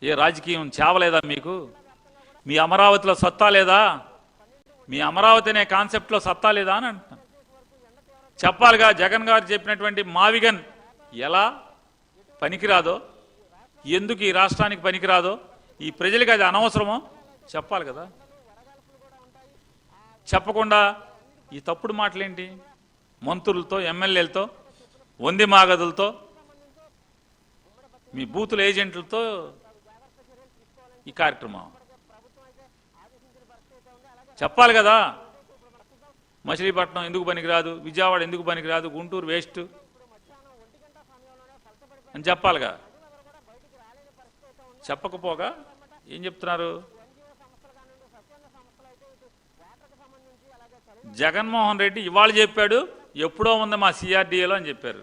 ఏ రాజకీయం చేవలేదా మీకు? మీ అమరావతిలో సత్తా లేదా? మీ అమరావతి అనే కాన్సెప్ట్లో సత్తా లేదా అని అంటున్నాను. చెప్పాలిగా. జగన్ గారు చెప్పినటువంటి మావిగన్ ఎలా పనికిరాదో, ఎందుకు ఈ రాష్ట్రానికి పనికిరాదో, ఈ ప్రజలకి అది అనవసరమో చెప్పాలి కదా. చెప్పకుండా ఈ తప్పుడు మాటలేంటి? మంత్రులతో, ఎమ్మెల్యేలతో, వంది మాగదులతో, మీ బూతుల ఏజెంట్లతో ఈ కార్యక్రమం చెప్పాలి కదా. మచిలీపట్నం ఎందుకు పనికిరాదు, విజయవాడ ఎందుకు పనికిరాదు, గుంటూరు వేస్ట్ అని చెప్పాలిగా. చెప్పకపోగా ఏం చెప్తున్నారు? జగన్మోహన్ రెడ్డి ఇవాళ చెప్పాడు, ఎప్పుడో ఉంది మా సిఆర్డీఏలో అని చెప్పారు.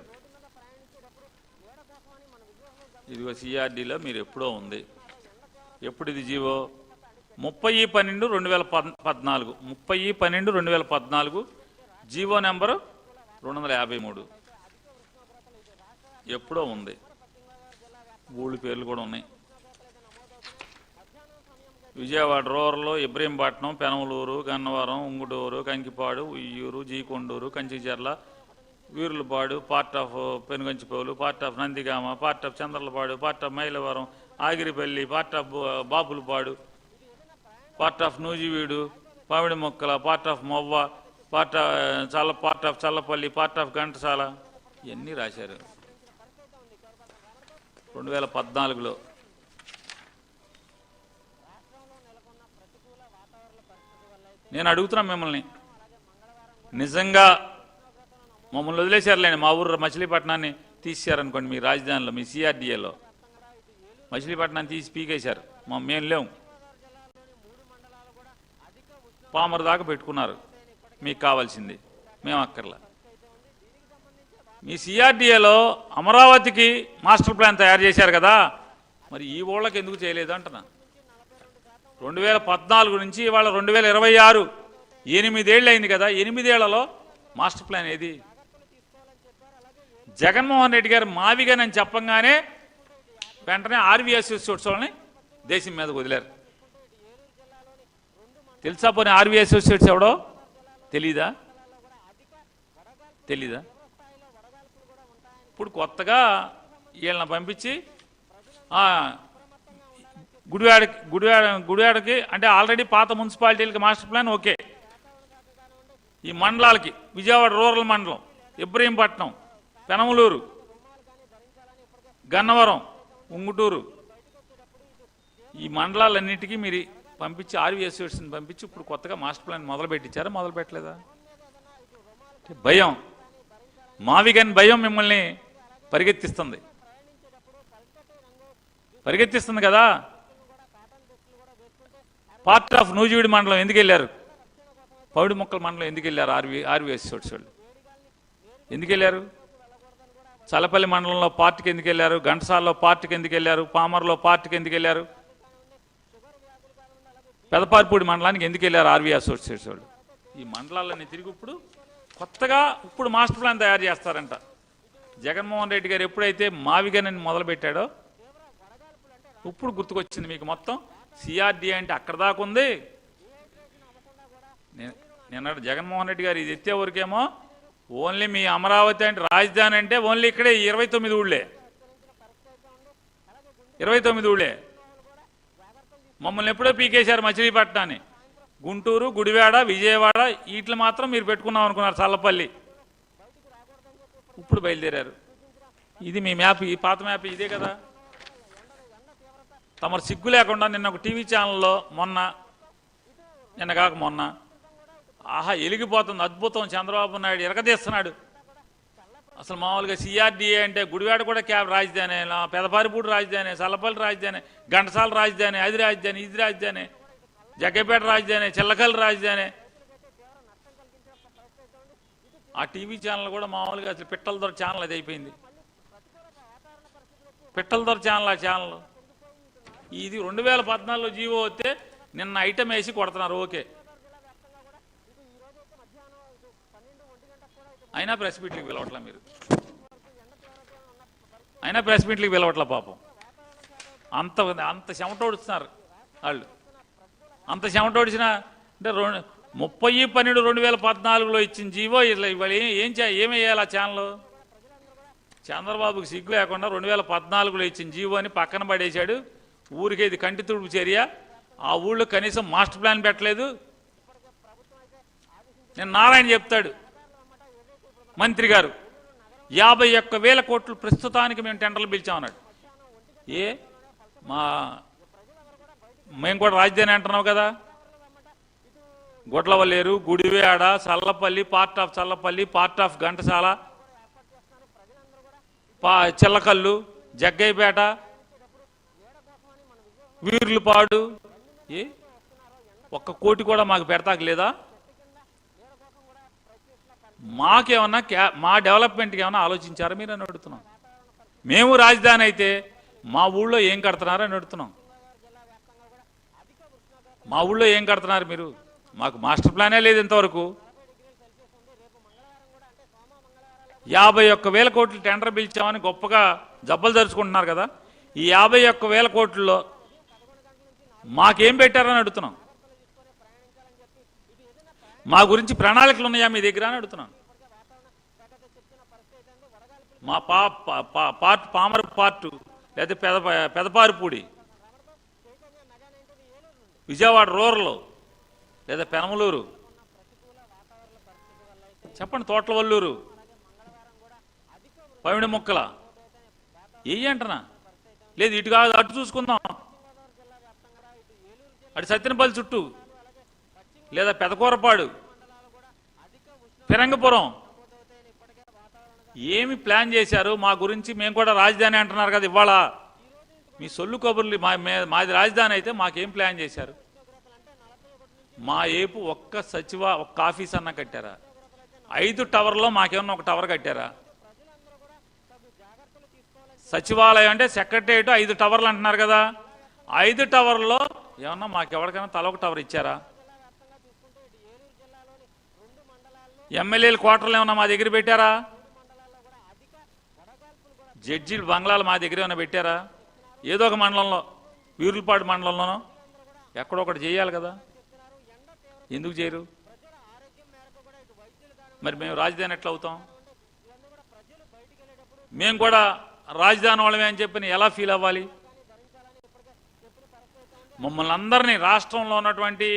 ఇదిగో సిఆర్డీలో మీరు ఎప్పుడో ఉంది. ఎప్పుడు ఇది జీవో? 30/12/2014, 30/12/2014 జీవో నెంబరు 253 ఎప్పుడో ఉంది. ఊళ్ళ పేర్లు కూడా ఉన్నాయి. Vijayawada rural, Ibrahimpatnam, Penamaluru, Gannavaram, Unguturu, Kankipadu, Uyyuru, G Konduru, Kanchicherla, Veerulapadu, part of Penuganchiprolu, part of Nandigama, part of Chandralapadu, part of Mylavaram, Agiripalli, part of Bapulapadu, part of Nuzvid, పావిడి మొక్కల, part of Movva, part of Challapalli, part of Ghantasala, ఇవన్నీ రాశారు 2014లో. నేను అడుగుతున్నా మిమ్మల్ని, నిజంగా మమ్మల్ని వదిలేశారులేండి. మా ఊరు మచిలీపట్నాన్ని తీసేశారనుకోండి, మీ రాజధానిలో, మీ సిఆర్డీఏలో మచిలీపట్నాన్ని తీసి పీకేశారు. మేము లేవు. పామర్ దాకా పెట్టుకున్నారు, మీకు కావాల్సింది, మేము అక్కర్లా. మీ సిఆర్డీఏలో అమరావతికి మాస్టర్ ప్లాన్ తయారు చేశారు కదా, మరి ఈ ఊళ్ళకి ఎందుకు చేయలేదు అంటున్నా. 2014 నుంచి ఇవాళ 2026, 8 ఏళ్ళు అయింది కదా. 8 ఏళ్లలో మాస్టర్ ప్లాన్ ఏది? జగన్మోహన్ రెడ్డి గారు మావిగన్ అని చెప్పంగానే వెంటనే ఆర్వీ అసోసియేట్స్ వాళ్ళని దేశం మీదకు వదిలేరు. తెలుసా పోనీ ఆర్వీ అసోసియేట్స్ ఎవడో? తెలీదా? ఇప్పుడు కొత్తగా వీళ్ళని పంపించి గుడివాడకి అంటే ఆల్రెడీ పాత మున్సిపాలిటీలకి మాస్టర్ ప్లాన్ ఓకే. ఈ మండలాలకి విజయవాడ రూరల్ మండలం, ఇబ్రహీంపట్నం, పెనమలూరు, గన్నవరం, ఉంగుటూరు, ఈ మండలాలన్నిటికీ మీరు పంపించి ఆర్వీ అసోసియేషన్ పంపించి ఇప్పుడు కొత్తగా మాస్టర్ ప్లాన్ మొదలు పెట్టించారా? మొదలు పెట్టలేదా? భయం, మావిగన్ భయం మిమ్మల్ని పరిగెత్తిస్తుంది కదా. పార్ట్ ఆఫ్ నూజివీడి మండలం ఎందుకు వెళ్ళారు? పౌడి మొక్కల మండలం ఎందుకు వెళ్ళారు? ఆర్వీ అసోసియేట్స్ వాళ్ళు ఎందుకు వెళ్ళారు? చల్లపల్లి మండలంలో పార్టీకి ఎందుకు వెళ్ళారు? ఘంటసాలలో పార్టీకి ఎందుకు వెళ్ళారు? పామర్లో పార్టీకి ఎందుకు వెళ్ళారు? పెదపారిపూడి మండలానికి ఎందుకు వెళ్ళారు ఆర్వీ అసోసియేట్స్ వాళ్ళు? ఈ మండలాలన్నీ తిరిగి కొత్తగా మాస్టర్ ప్లాన్ తయారు చేస్తారంట. జగన్మోహన్ రెడ్డి గారు ఎప్పుడైతే మావిగన్ మొదలుపెట్టాడో ఇప్పుడు గుర్తుకొచ్చింది మీకు మొత్తం. సిఆర్డీ అంటే అక్కడ దాకా ఉంది. నేను జగన్మోహన్ రెడ్డి గారు ఇది ఎత్తే వరకేమో ఓన్లీ మీ అమరావతి అంటే రాజధాని అంటే ఓన్లీ ఇక్కడే 29 ఊళ్ళే, 29 ఊళ్ళే. మమ్మల్ని ఎప్పుడో పీకేశారు మచిలీపట్నాన్ని. గుంటూరు, గుడివాడ, విజయవాడ వీటిని మాత్రం మీరు పెట్టుకున్నాం అనుకున్నారు, చల్లపల్లి. ఇప్పుడు బయలుదేరారు. ఇది మీ మ్యాప్, ఈ పాత మ్యాప్ ఇదే కదా. తమరు సిగ్గు లేకుండా నిన్న ఒక టీవీ ఛానల్లో మొన్న ఆహా ఎలిగిపోతుంది, అద్భుతం, చంద్రబాబు నాయుడు ఎరగదీస్తున్నాడు. అసలు మామూలుగా సిఆర్డీఏ అంటే గుడివాడ కూడా రాజధాని, పెదపారిపూడి రాజధాని, చల్లపల్లి రాజధాని, ఘంటసాల రాజధాని, అది రాజధాని, ఇది రాజధాని, జగ్గపేట రాజధాని, చిల్లకల్లి రాజధాని. ఆ టీవీ ఛానల్ కూడా మామూలుగా అసలు పిట్టల దొర ఛానల్ అది అయిపోయింది. పిట్టల దొర ఛానల్ ఆ ఛానల్. ఇది 2014లో జీవో వస్తే నిన్న ఐటమ్ వేసి కొడుతున్నారు. ఓకే, అయినా ప్రెస్ మీట్లకు పిలవట్లా మీరు, పాపం. అంత అంత చెమటోడుస్తున్నారు వాళ్ళు. అంత చెమటోడిచిన అంటే 30/12/2014లో ఇచ్చిన జీవో ఇవాళ ఏమి వేయాలి ఆ ఛానల్? చంద్రబాబుకి సిగ్గు లేకుండా 2014లో ఇచ్చిన జీవో అని పక్కన పడేశాడు. ఊరికే ఇది కంటి తుడుపు చర్య. ఆ ఊళ్ళో కనీసం మాస్టర్ ప్లాన్ పెట్టలేదు. నేను నారాయణ చెప్తాడు మంత్రి గారు 51,000 కోట్లు ప్రస్తుతానికి మేము టెండర్లు పిలిచామన్నాడు. మేము కూడా రాజధాని అంటున్నావు కదా. Gudlavalleru, Gudivada, Challapalli, part of Challapalli, part of Ghantasala, Chillakallu, Jaggayyapeta, Veerulapadu 1 కోటి కూడా మాకు పెడతాక లేదా? మాకేమన్నా మా డెవలప్మెంట్కి ఏమన్నా ఆలోచించారా మీరు అని అడుగుతున్నాం. మేము రాజధాని అయితే మా ఊళ్ళో ఏం కడుతున్నారని అడుగుతున్నాం. మా ఊళ్ళో ఏం కడుతున్నారు మీరు? మాకు మాస్టర్ ప్లానే లేదు ఇంతవరకు. 51,000 కోట్లు టెండర్ పిలిచామని గొప్పగా జబ్బలు జరుచుకుంటున్నారు కదా. ఈ 51,000 కోట్లలో మాకేం పెట్టారని అడుగుతున్నాం. మా గురించి ప్రణాళికలు ఉన్నాయా మీ దగ్గర అని అడుగుతున్నాను. మా పామర పార్టు లేదా పెదపారుపూడి, విజయవాడ రూరల్ లేదా పెనమలూరు, చెప్పండి, తోటలవల్లూరు, పవిడి ముక్కల అంటనా లేదు. ఇటు కాదు అటు చూసుకుందాం. అటు సత్యనపల్లి చుట్టూ లేదా పెదకూరపాడు, ఫిరంగపురం ఏమి ప్లాన్ చేశారు మా గురించి? మేము కూడా రాజధాని అంటున్నారు కదా. ఇవాళ మీ సొల్లు కబుర్లు మాది రాజధాని అయితే మాకేం ప్లాన్ చేశారు? మా ఏపు ఒక్క ఆఫీస్ అన్న కట్టారా? 5 టవర్లో మాకేమన్నా ఒక టవర్ కట్టారా? సచివాలయం అంటే సెక్రటరియట్ 5 టవర్లు అంటున్నారు కదా. 5 టవర్లో ఏమన్నా మాకెవరికైనా తల ఒక టవర్ ఇచ్చారా? ఎమ్మెల్యేల క్వార్టర్లు ఏమన్నా మా దగ్గర పెట్టారా? జడ్జీలు బంగ్లాలు మా దగ్గర ఏమైనా పెట్టారా? ఏదో ఒక మండలంలో, వీరులపాడు మండలంలోనో ఎక్కడొకటి చేయాలి కదా. ఎందుకు చేయరు? మరి మేము రాజధాని ఎట్లా అవుతాం? మేము కూడా రాజధాని వాళ్ళమే అని చెప్పి ఎలా ఫీల్ అవ్వాలి? మమ్మల్ని అందరినీ, రాష్ట్రంలో ఉన్నటువంటి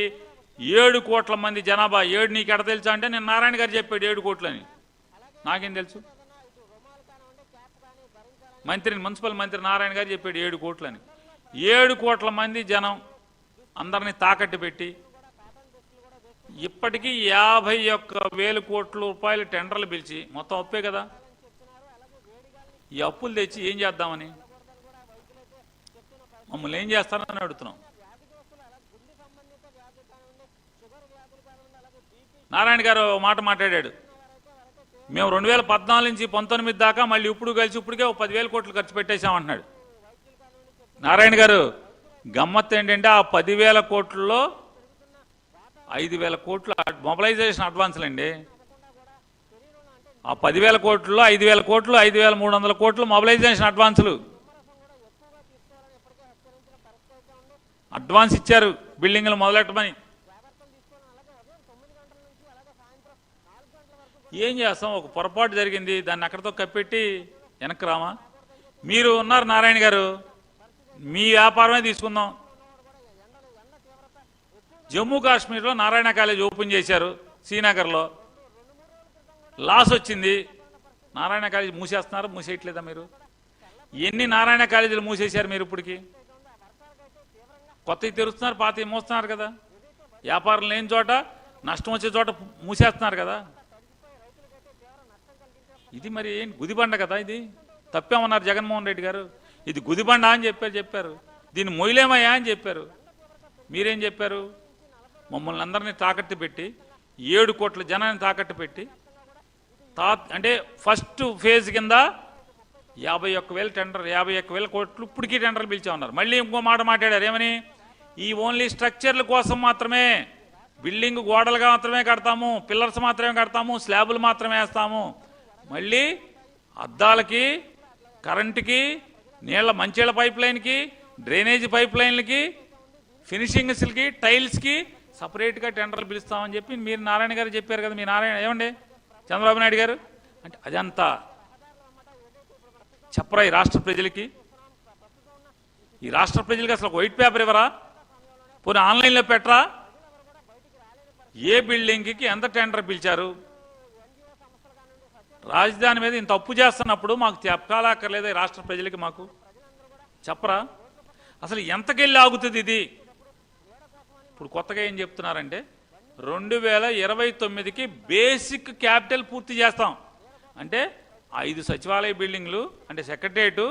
7 కోట్ల మంది జనాభా, 7 నీకు ఎడ తెలుసా అంటే నేను నారాయణ గారు చెప్పాడు 7 కోట్లని. నాకేం తెలుసు? మున్సిపల్ మంత్రి నారాయణ గారు చెప్పాడు 7 కోట్లని. 7 కోట్ల మంది జనం అందరినీ తాకట్టు పెట్టి ఇప్పటికీ 51,000 కోట్ల రూపాయలు టెండర్లు పిలిచి, మొత్తం అప్పే కదా. ఈ అప్పులు తెచ్చి ఏం చేద్దామని, మమ్మల్ని ఏం చేస్తారని అడుగుతున్నాం. నారాయణ గారు మాట మాట్లాడాడు, మేము 2014 నుంచి 19 దాకా మళ్ళీ ఇప్పుడు కలిసి ఇప్పటికే 10,000 కోట్లు ఖర్చు పెట్టేశామంటున్నాడు నారాయణ గారు. గమ్మత్తు ఏంటంటే ఆ 10,000 కోట్లలో 5,000 కోట్లు మొబిలైజేషన్ అడ్వాన్సులు అండి. ఆ 10,000 కోట్లలో 5,000 కోట్లు, 5,300 కోట్లు మొబిలైజేషన్ అడ్వాన్సులు. అడ్వాన్స్ ఇచ్చారు బిల్డింగ్లు మొదలెట్టమని. ఏం చేస్తాం? ఒక పొరపాటు జరిగింది, దాన్ని అక్కడితో కప్పెట్టి వెనక్కి రామా? మీరు ఉన్నారు నారాయణ గారు, మీ వ్యాపారమే తీసుకుందాం. జమ్మూ కాశ్మీర్లో నారాయణ కాలేజ్ ఓపెన్ చేశారు, శ్రీనగర్లో. లాస్ వచ్చింది. నారాయణ కాలేజ్ మూసేస్తున్నారు, మూసేయట్లేదా మీరు? ఎన్ని నారాయణ కాలేజీలు మూసేశారు మీరు ఇప్పటికి? కొత్తవి తెరుస్తున్నారు, పాతవి మోస్తున్నారు కదా. వ్యాపారం లేని చోట, నష్టం వచ్చే చోట మూసేస్తున్నారు కదా. ఇది మరి ఏం గుదిబండ కదా? ఇది తప్పేమన్నారు జగన్మోహన్ రెడ్డి గారు. ఇది గుదిబండ అని చెప్పారు. దీన్ని మొయ్యలేమయ్యా అని చెప్పారు. మీరేం చెప్పారు? మమ్మల్ని అందరినీ తాకట్టు పెట్టి 7 కోట్ల జనాన్ని తాకట్టు పెట్టి అంటే ఫస్ట్ ఫేజ్ కింద 51,000 టెండర్, 51,000 కోట్లు ఇప్పటికీ టెండర్లు పిలిచా ఉన్నారు. మళ్ళీ ఇంకో మాట మాట్లాడారు, ఏమని? ఈ ఓన్లీ స్ట్రక్చర్ల కోసం మాత్రమే, బిల్డింగ్ గోడలుగా మాత్రమే కడతాము, పిల్లర్స్ మాత్రమే కడతాము, స్లాబులు మాత్రమే వేస్తాము. మళ్ళీ అద్దాలకి, కరెంటుకి, మంచిళ్ళ పైప్ లైన్కి, డ్రైనేజ్ పైప్ లైన్లకి, ఫినిషింగ్స్కి, టైల్స్కి సపరేట్గా టెండర్లు పిలుస్తామని చెప్పి మీరు నారాయణ గారు చెప్పారు కదా. మీ నారాయణ ఏమండి చంద్రబాబు నాయుడు గారు అంటే అదంతా చెప్పరా ఈ రాష్ట్ర ప్రజలకి? ఈ రాష్ట్ర ప్రజలకి అసలు వైట్ పేపర్ ఇవ్వరా? పోనీ ఆన్లైన్లో పెట్టరా? ఏ బిల్డింగ్కి ఎంత టెండర్ పిలిచారు? రాజధాని మీద ఇంత అప్పు చేస్తున్నప్పుడు మాకు చెప్పాలక్కర్లేదా ఈ రాష్ట్ర ప్రజలకి? మాకు చెప్పరా? అసలు ఎంతకెళ్ళి ఆగుతుంది ఇది? ఇప్పుడు కొత్తగా ఏం చెప్తున్నారంటే 2029కి బేసిక్ క్యాపిటల్ పూర్తి చేస్తాం అంటే 5 సచివాలయ బిల్డింగ్లు అంటే సెక్రటరియట్,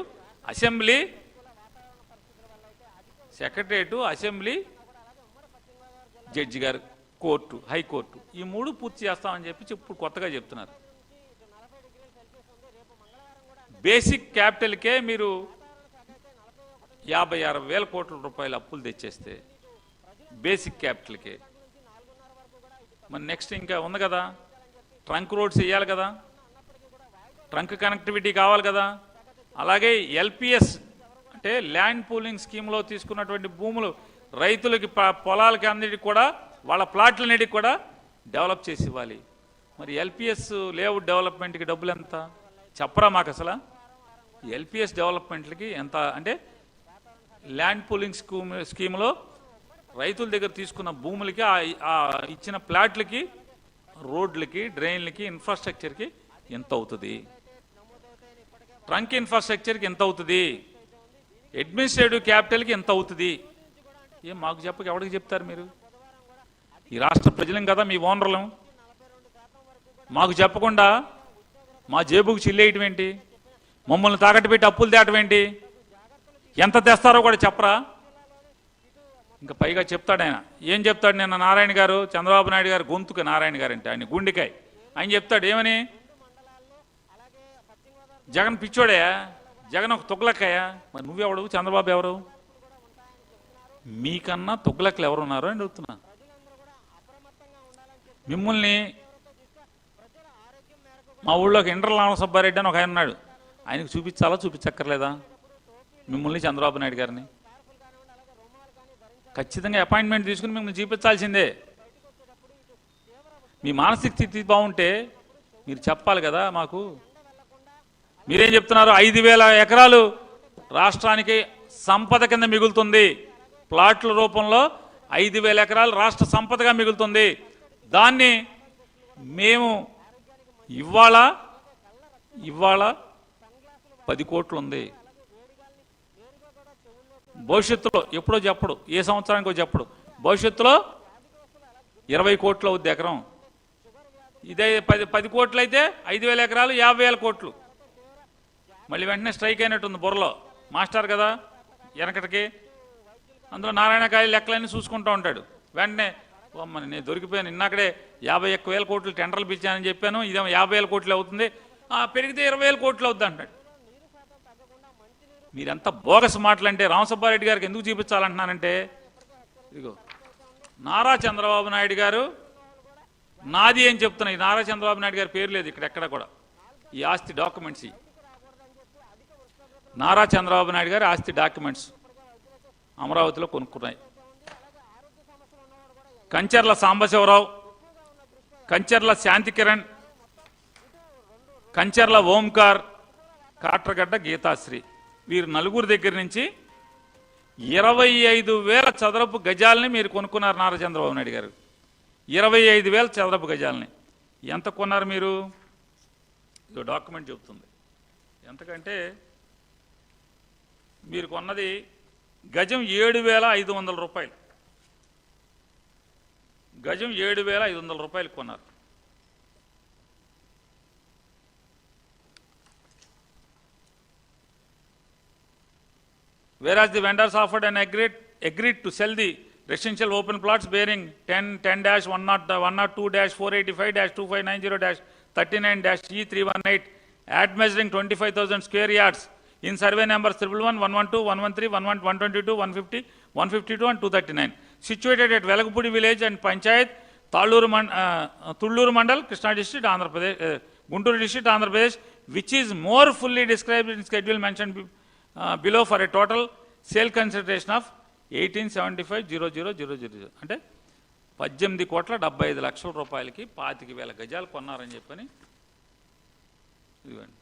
అసెంబ్లీ, జడ్జి గారు, కోర్టు, హైకోర్టు ఈ 3 పూర్తి చేస్తామని చెప్పి ఇప్పుడు కొత్తగా చెప్తున్నారు. బేసిక్ క్యాపిటల్కే మీరు 56,000 కోట్ల రూపాయల అప్పులు తెచ్చేస్తే బేసిక్ క్యాపిటల్కే మరి నెక్స్ట్ ఇంకా ఉంది కదా, ట్రంక్ రోడ్స్ వేయాలి కదా, ట్రంక్ కనెక్టివిటీ కావాలి కదా. అలాగే ఎల్పిఎస్ అంటే ల్యాండ్ పూలింగ్ స్కీమ్లో తీసుకున్నటువంటి భూములు రైతులకి పొలాలకి అన్నిటికి కూడా వాళ్ళ ప్లాట్లన్నిటికి కూడా డెవలప్ చేసి ఇవ్వాలి. మరి ఎల్పిఎస్ లేఅవుట్ డెవలప్మెంట్కి డబ్బులు ఎంత చెప్పరా మాకు? అసలు ఎల్పిఎస్ డెవలప్మెంట్లకి ఎంత అంటే ల్యాండ్ పూలింగ్ స్కీమ్లో రైతుల దగ్గర తీసుకున్న భూములకి, ఇచ్చిన ప్లాట్లకి, రోడ్లకి, డ్రైన్లకి, ఇన్ఫ్రాస్ట్రక్చర్కి ఎంత అవుతుంది? ట్రంక్ ఇన్ఫ్రాస్ట్రక్చర్కి ఎంత అవుతుంది? అడ్మినిస్ట్రేటివ్ క్యాపిటల్కి ఎంత అవుతుంది? ఏం మాకు చెప్పక ఎవరికి చెప్తారు మీరు? ఈ రాష్ట్ర ప్రజలం కదా మీ ఓనర్లం. మాకు చెప్పకుండా మా జేబుకు చిల్లేయటం ఏంటి? మమ్మల్ని తాకట్టు పెట్టి అప్పులు తేటం ఏంటి? ఎంత తెస్తారో కూడా చెప్పరా? ఇంకా పైగా చెప్తాడు ఆయన. ఏం చెప్తాడు? నిన్న నారాయణ గారు, చంద్రబాబు నాయుడు గారు గొంతుకు నారాయణ గారు అంటే ఆయన గుండెకాయ. ఆయన చెప్తాడు ఏమని, జగన్ పిచ్చోడయా, జగన్ ఒక తుగ్లక్కయ్యా. మరి నువ్వెవడు? చంద్రబాబు ఎవరు? మీకన్నా తుగ్లక్కలు ఎవరున్నారు అని అడుగుతున్నా. మిమ్మల్ని మా ఊళ్ళోకి ఇంద్రలామ సుబ్బారెడ్డి అని ఒక ఆయన ఉన్నాడు. ఆయనకు చూపించాలా చూపించక్కర్లేదా మిమ్మల్ని, చంద్రబాబు నాయుడు గారిని? ఖచ్చితంగా అపాయింట్మెంట్ తీసుకుని మిమ్మల్ని చూపించాల్సిందే. మీ మానసిక స్థితి బాగుంటే మీరు చెప్పాలి కదా మాకు. మీరేం చెప్తున్నారు? 5,000 ఎకరాలు రాష్ట్రానికి సంపద కింద మిగులుతుంది. ప్లాట్ల రూపంలో 5,000 ఎకరాలు రాష్ట్ర సంపదగా మిగులుతుంది. దాన్ని మేము ఇవాళ 10 కోట్లు ఉంది. భవిష్యత్తులో ఎప్పుడో చెప్పడు, ఏ సంవత్సరానికో చెప్పడు, భవిష్యత్తులో 20 కోట్లు అవుద్ది ఎకరం. ఇదే 10 కోట్లు అయితే 5,000 ఎకరాలు 50,000 కోట్లు. మళ్ళీ వెంటనే స్ట్రైక్ అయినట్టుంది బుర్రలో. మాస్టర్ కదా వెనకటికి, అందులో నారాయణకాయ లెక్కలన్నీ చూసుకుంటూ ఉంటాడు. వెంటనే మరి నేను దొరికిపోయాను, ఇన్నాకడే 51,000 కోట్లు టెండర్లు పిలిచానని చెప్పాను, ఇదేమో 50,000 కోట్లు అవుతుంది, పెరిగితే 20,000 కోట్లు అవుద్ది అంటాడు. మీరెంత బోగస్ మాటలంటే రామసుబ్బారెడ్డి గారికి ఎందుకు చూపించాలంటున్నానంటే, ఇదిగో నారా చంద్రబాబు నాయుడు గారు నాది అని చెప్తున్నాయి. నారా చంద్రబాబు నాయుడు గారి పేరు లేదు ఇక్కడ ఎక్కడ కూడా. ఈ ఆస్తి డాక్యుమెంట్స్, నారా చంద్రబాబు నాయుడు గారి ఆస్తి డాక్యుమెంట్స్ అమరావతిలో కొనుక్కున్నాయి. కంచర్ల సాంబశివరావు, కంచర్ల శాంతికిరణ్, కంచర్ల ఓంకార్, కాట్రగడ్డ గీతాశ్రీ, వీరు నలుగురు దగ్గర నుంచి 25,000 చదరపు గజాలని మీరు కొనుక్కున్నారు నారా చంద్రబాబు నాయుడు గారు. 25,000 చదరపు గజాలని ఎంత కొన్నారు మీరు? ఇది డాక్యుమెంట్ చెబుతుంది. ఎంతకంటే మీరు కొన్నది గజం 7,500 రూపాయలు. గజం 7,500 రూపాయలు కొన్నారు. Whereas the vendors offered and agreed to sell the residential open plots bearing 10-102-485-2590-39-E318 at measuring 25,000 square yards in survey numbers 111, 112, 113, 122, 150, 152 and 239, situated at Velagapudi village and Panchayat, Tulluru Mandal, Krishna district, Andhra Pradesh, Guntur district, Andhra Pradesh, which is more fully described in schedule mentioned below for a total sale consideration of 1875,00,000 అంటే 18,75,00,000 రూపాయలకి 25,000 గజాలు కొన్నారని చెప్పని. ఇదిగోండి,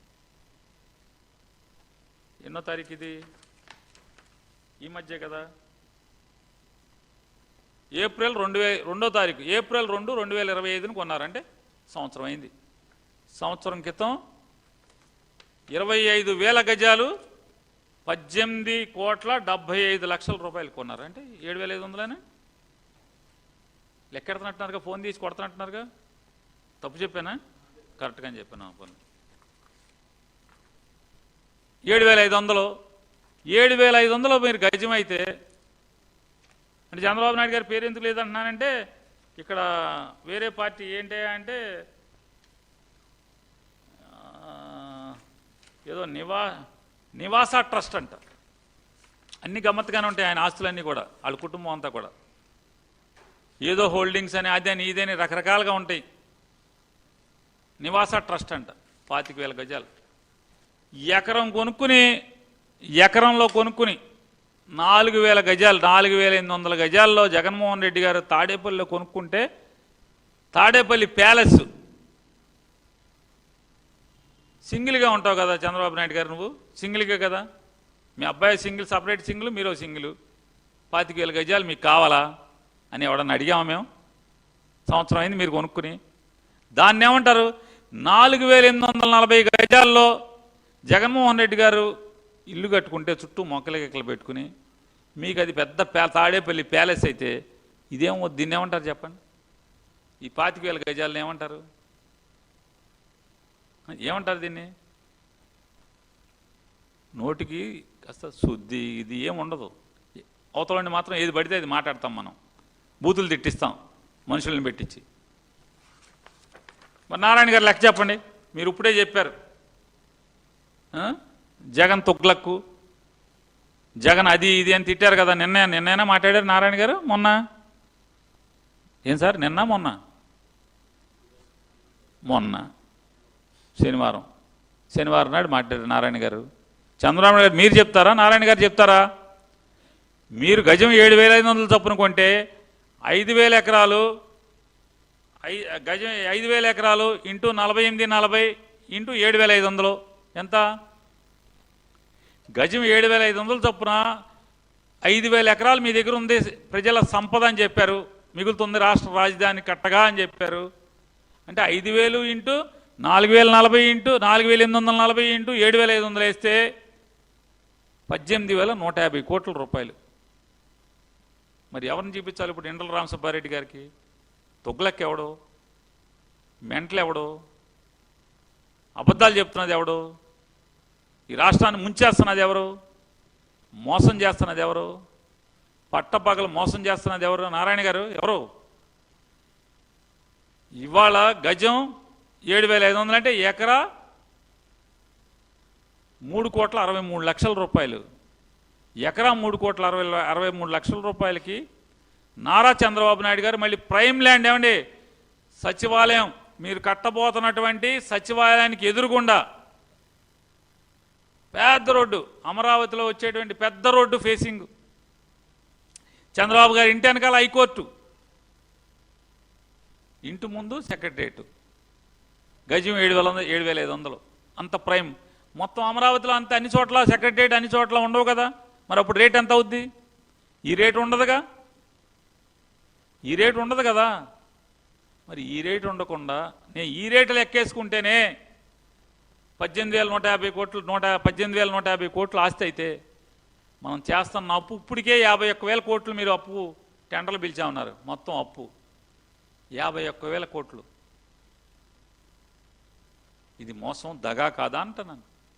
ఎన్నో తారీఖు ఇది? ఈ మధ్య కదా, ఏప్రిల్ 2వ తారీఖు, ఏప్రిల్ 2, 2025 కొన్నారంటే సంవత్సరం అయింది. సంవత్సరం క్రితం 25,000 గజాలు 18,75,00,000 రూపాయలు కొన్నారు. అంటే 7,500 లెక్కెడుతున్నట్టున్నారుగా, ఫోన్ తీసి కొడుతున్నట్టున్నారుగా. తప్పు చెప్పానా? కరెక్ట్గా అని చెప్పాను. ఫోన్ 7,500, 7,500 మీరు గజం అయితే అంటే చంద్రబాబు నాయుడు గారి పేరు ఎందుకు లేదంటున్నానంటే, ఇక్కడ వేరే పార్టీ ఏంటి అంటే ఏదో నివాస ట్రస్ట్ అంట. అన్ని గమ్మత్తుగానే ఉంటాయి ఆయన ఆస్తులన్నీ కూడా, వాళ్ళ కుటుంబం అంతా కూడా. ఏదో హోల్డింగ్స్ అని అదని ఇదని రకరకాలుగా ఉంటాయి. నివాస ట్రస్ట్ అంట. 25,000 గజాలు ఎకరంలో కొనుక్కుని 4,000 గజాలు, 4,800 గజాల్లో జగన్మోహన్ రెడ్డి గారు తాడేపల్లిలో కొనుక్కుంటే, తాడేపల్లి ప్యాలెస్ సింగిల్గా ఉంటావు కదా చంద్రబాబు నాయుడు గారు, నువ్వు సింగిల్గా కదా, మీ అబ్బాయి సింగిల్, సపరేట్ సింగిల్, మీరు సింగిల్. 25,000 గజాలు మీకు కావాలా అని ఎవడన్నా అడిగామా మేము? సంవత్సరం అయింది మీరు కొనుక్కుని. దాన్ని ఏమంటారు? 4,840 గజాల్లో జగన్మోహన్ రెడ్డి గారు ఇల్లు కట్టుకుంటే చుట్టూ మొక్కలు పెట్టుకుని, మీకు అది పెద్ద తాడేపల్లి ప్యాలెస్ అయితే ఇదేమో, దీన్ని ఏమంటారు చెప్పండి? ఈ 25,000 గజాలను ఏమంటారు? ఏమంటారు దీన్ని? నోటికి కాస్త శుద్ధి ఇది ఏముండదు. అవతలండి మాత్రం ఏది పడితే అది మాట్లాడతాం మనం, బూతులు తిట్టిస్తాం మనుషుల్ని పెట్టించి. మరి నారాయణ గారు లెక్క చెప్పండి. మీరు ఇప్పుడే చెప్పారు జగన్ తుగ్లక్కు, జగన్ అది ఇది అని తిట్టారు కదా. నిన్నైనా మాట్లాడారు నారాయణ గారు? మొన్న ఏం సార్? నిన్న మొన్న శనివారం నాడు మాట్లాడారు నారాయణ గారు. చంద్రబాబు నాయుడు గారు మీరు చెప్తారా, నారాయణ గారు చెప్తారా? మీరు గజం 7,500 చొప్పున కొంటే 5,000 ఎకరాలు, గజం 5,000 ఎకరాలు ఇంటూ 48,40 ఇంటూ 7,500 ఎంత? గజం 7,500 చొప్పున 5,000 ఎకరాలు మీ దగ్గర ఉంది ప్రజల సంపద అని చెప్పారు. మిగులుతుంది రాష్ట్ర రాజధాని కట్టగా అని చెప్పారు. అంటే 5,000 ఇంటూ 4,040 ఇంటూ 4,840 ఇంటూ 7,500 వేస్తే 18,150 కోట్ల రూపాయలు. మరి ఎవరిని చూపించాలి ఇప్పుడు? ఇండల రామసుబ్బారెడ్డి గారికి? తొగ్లక్ ఎవడు? మెంటలు ఎవడు? అబద్ధాలు చెప్తున్నది ఎవడు? ఈ రాష్ట్రాన్ని ముంచేస్తున్నది ఎవరు? మోసం చేస్తున్నది ఎవరు? పట్టపగలు మోసం చేస్తున్నది ఎవరు? నారాయణ గారు ఎవరు? ఇవాళ గజం 7,500 అంటే ఎకరా 3,63,00,000 రూపాయలు. ఎకరా 3,63,00,000 రూపాయలకి నారా చంద్రబాబు నాయుడు గారు మళ్ళీ ప్రైమ్ ల్యాండ్ ఏమండి, సచివాలయం మీరు కట్టబోతున్నటువంటి సచివాలయానికి ఎదురుగుండా పెద్ద రోడ్డు, అమరావతిలో వచ్చేటువంటి పెద్ద రోడ్డు ఫేసింగ్, చంద్రబాబు గారు ఇంటి వెనకాల హైకోర్టు, ఇంటి ముందు సెక్రటరియట్, గజం 7,500 అంత ప్రైమ్. మొత్తం అమరావతిలో అంత అన్ని చోట్ల సెక్రటరియట్ అన్ని చోట్ల ఉండవు కదా. మరి అప్పుడు రేట్ ఎంత అవుద్ది? ఈ రేటు ఉండదుగా, ఈ రేటు ఉండదు కదా. మరి ఈ రేటు ఉండకుండా నేను ఈ రేటు లెక్కేసుకుంటేనే 18,150 కోట్లు, 18,150 కోట్లు ఆస్తి అయితే మనం చేస్తున్న అప్పు ఇప్పటికే 51,000 కోట్లు. మీరు అప్పు టెండర్లు పిలిచామన్నారు, మొత్తం అప్పు 51,000 కోట్లు. ఇది మోసం, దగా కాదా అంటున్నాను.